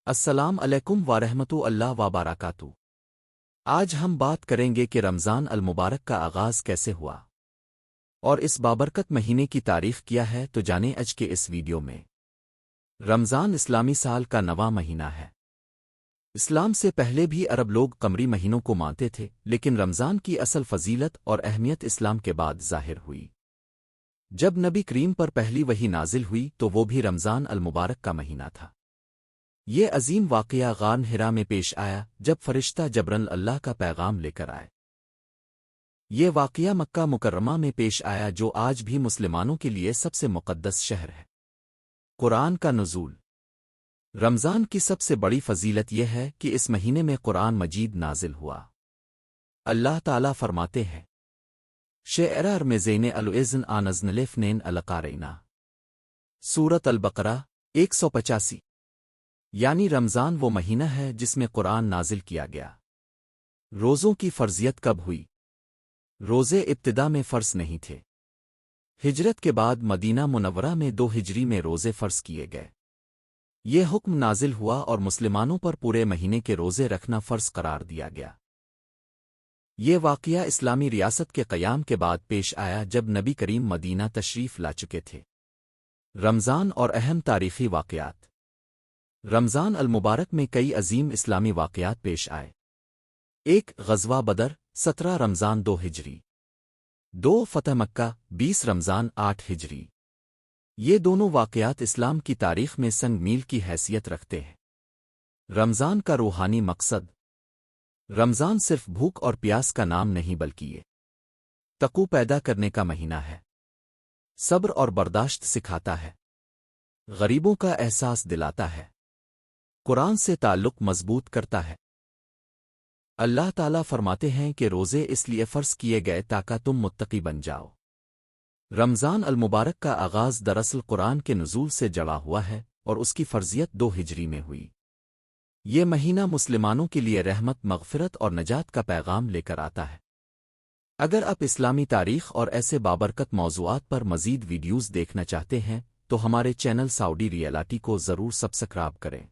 السلام علیکم ورحمۃ اللہ وبرکاتہ۔ آج ہم بات کریں گے کہ رمضان المبارک کا آغاز کیسے ہوا اور اس بابرکت مہینے کی تاریخ کیا ہے، تو جانیں آج کے اس ویڈیو میں۔ رمضان اسلامی سال کا نواں مہینہ ہے۔ اسلام سے پہلے بھی عرب لوگ قمری مہینوں کو مانتے تھے، لیکن رمضان کی اصل فضیلت اور اہمیت اسلام کے بعد ظاہر ہوئی۔ جب نبی کریم پر پہلی وحی نازل ہوئی تو وہ بھی رمضان المبارک کا مہینہ تھا۔ یہ عظیم واقعہ غار حرا میں پیش آیا جب فرشتہ جبرائیل اللہ کا پیغام لے کر آئے۔ یہ واقعہ مکہ مکرمہ میں پیش آیا، جو آج بھی مسلمانوں کے لیے سب سے مقدس شہر ہے۔ قرآن کا نزول۔ رمضان کی سب سے بڑی فضیلت یہ ہے کہ اس مہینے میں قرآن مجید نازل ہوا۔ اللہ تعالیٰ فرماتے ہیں: شعر میں زین الوزن آنزنلفنین القارینا، سورت البقرہ 185۔ یعنی رمضان وہ مہینہ ہے جس میں قرآن نازل کیا گیا۔ روزوں کی فرضیت کب ہوئی؟ روزے ابتدا میں فرض نہیں تھے۔ ہجرت کے بعد مدینہ منورہ میں 2 ہجری میں روزے فرض کیے گئے۔ یہ حکم نازل ہوا اور مسلمانوں پر پورے مہینے کے روزے رکھنا فرض قرار دیا گیا۔ یہ واقعہ اسلامی ریاست کے قیام کے بعد پیش آیا جب نبی کریم مدینہ تشریف لا چکے تھے۔ رمضان اور اہم تاریخی واقعات۔ رمضان المبارک میں کئی عظیم اسلامی واقعات پیش آئے۔ 1 غزوہ بدر 17 رمضان 2 ہجری۔ 2 فتح مکہ 20 رمضان 8 ہجری۔ یہ دونوں واقعات اسلام کی تاریخ میں سنگ میل کی حیثیت رکھتے ہیں۔ رمضان کا روحانی مقصد۔ رمضان صرف بھوک اور پیاس کا نام نہیں بلکہ یہ تقوی پیدا کرنے کا مہینہ ہے۔ صبر اور برداشت سکھاتا ہے، غریبوں کا احساس دلاتا ہے، قرآن سے تعلق مضبوط کرتا ہے۔ اللہ تعالیٰ فرماتے ہیں کہ روزے اس لیے فرض کیے گئے تاکہ تم متقی بن جاؤ۔ رمضان المبارک کا آغاز دراصل قرآن کے نزول سے جڑا ہوا ہے اور اس کی فرضیت 2 ہجری میں ہوئی۔ یہ مہینہ مسلمانوں کے لیے رحمت، مغفرت اور نجات کا پیغام لے کر آتا ہے۔ اگر آپ اسلامی تاریخ اور ایسے بابرکت موضوعات پر مزید ویڈیوز دیکھنا چاہتے ہیں تو ہمارے چینل سعودی ریئلٹی کو ضرور سبسکرائب کریں۔